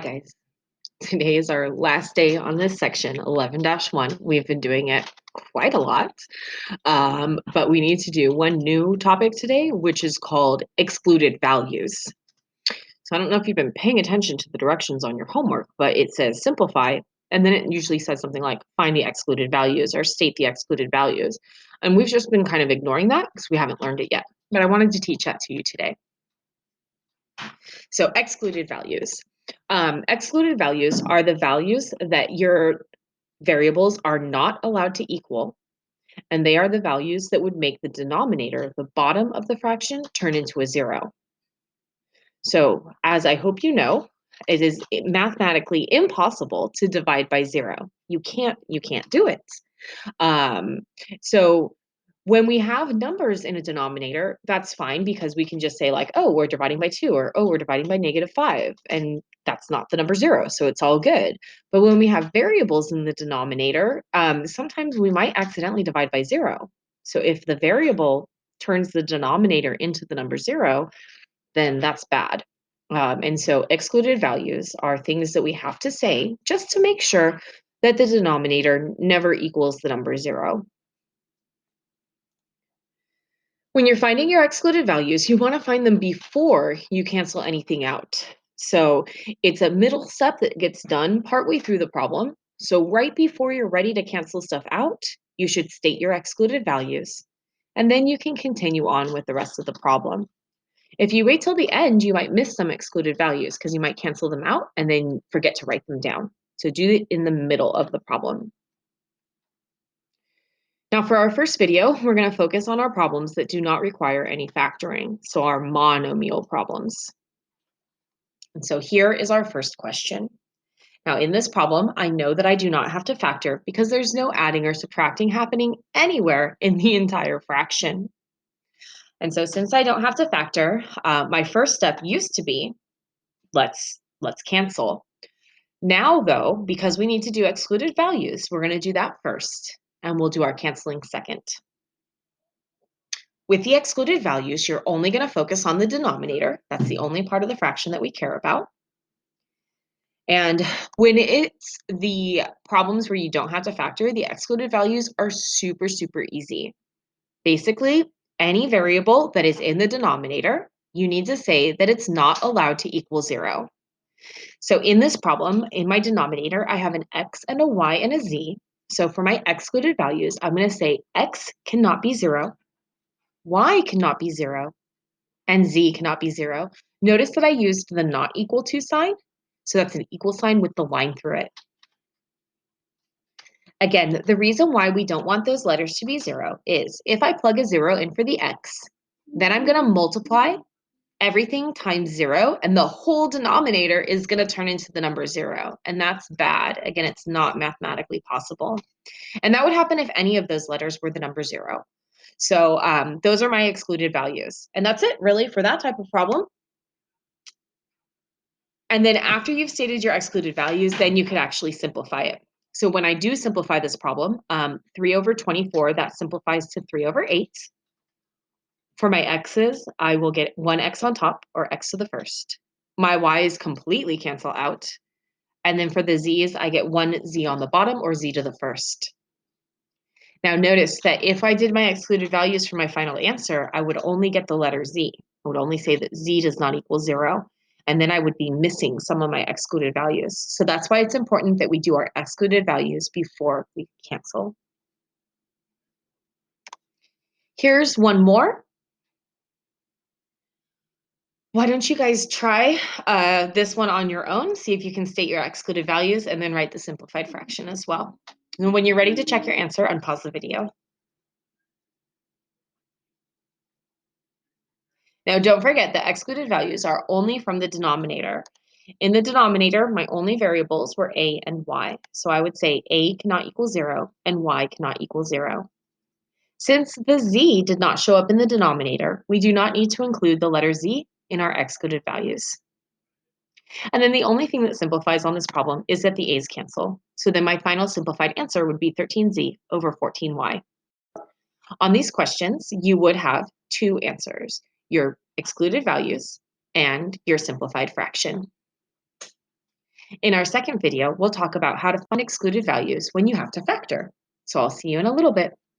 guys. Today is our last day on this section, 11-1. We've been doing it quite a lot, but we need to do one new topic today, which is called excluded values. So I don't know if you've been paying attention to the directions on your homework, but it says simplify, and then it usually says something like find the excluded values or state the excluded values. And we've just been kind of ignoring that because we haven't learned it yet. But I wanted to teach that to you today. So excluded values. Excluded values are the values that your variables are not allowed to equal, and they are the values that would make the denominator, the bottom of the fraction, turn into a 0. So as I hope you know, it is mathematically impossible to divide by 0. You can't do it. So when we have numbers in a denominator, that's fine because we can just say like, oh, we're dividing by 2, or oh, we're dividing by -5, and that's not the number 0, so it's all good. But when we have variables in the denominator, sometimes we might accidentally divide by 0. So if the variable turns the denominator into the number 0, then that's bad. And so excluded values are things that we have to say just to make sure that the denominator never equals the number 0. When you're finding your excluded values, you want to find them before you cancel anything out. So it's a middle step that gets done partway through the problem. So right before you're ready to cancel stuff out, you should state your excluded values, and then you can continue on with the rest of the problem. If you wait till the end, you might miss some excluded values because you might cancel them out and then forget to write them down. So do it in the middle of the problem. Now for our first video, we're going to focus on our problems that do not require any factoring, so our monomial problems. And so here is our first question. Now in this problem, I know that I do not have to factor because there's no adding or subtracting happening anywhere in the entire fraction. And so since I don't have to factor, my first step used to be, let's cancel. Now though, because we need to do excluded values, we're going to do that first, and we'll do our canceling second. With the excluded values, you're only going to focus on the denominator. That's the only part of the fraction that we care about. And when it's the problems where you don't have to factor, the excluded values are super, super easy. Basically, any variable that is in the denominator, you need to say that it's not allowed to equal 0. So in this problem, in my denominator, I have an x and a y and a z. So for my excluded values, I'm going to say x cannot be 0, y cannot be 0, and z cannot be 0. Notice that I used the not equal to sign. So that's an equal sign with the line through it. Again, the reason why we don't want those letters to be 0 is if I plug a 0 in for the x, then I'm going to multiply everything times 0, and the whole denominator is going to turn into the number 0, and that's bad. Again, it's not mathematically possible. And that would happen if any of those letters were the number 0. So those are my excluded values. And that's it, really, for that type of problem. And then after you've stated your excluded values, then you could actually simplify it. So when I do simplify this problem, 3 over 24, that simplifies to 3 over 8. For my x's, I will get 1 x on top, or x to the first. My y's completely cancel out. And then for the z's, I get 1 z on the bottom, or z to the first. Now notice that if I did my excluded values for my final answer, I would only get the letter z. I would only say that z does not equal 0, and then I would be missing some of my excluded values. So that's why it's important that we do our excluded values before we cancel. Here's one more. Why don't you guys try this one on your own, see if you can state your excluded values, and then write the simplified fraction as well. And when you're ready to check your answer, unpause the video. Now, don't forget that excluded values are only from the denominator. In the denominator, my only variables were a and y. So I would say a cannot equal 0 and y cannot equal 0. Since the z did not show up in the denominator, we do not need to include the letter z in our excluded values. And then the only thing that simplifies on this problem is that the a's cancel. So then my final simplified answer would be 13z over 14y. On these questions, you would have 2 answers: your excluded values and your simplified fraction. In our second video, we'll talk about how to find excluded values when you have to factor. So I'll see you in a little bit.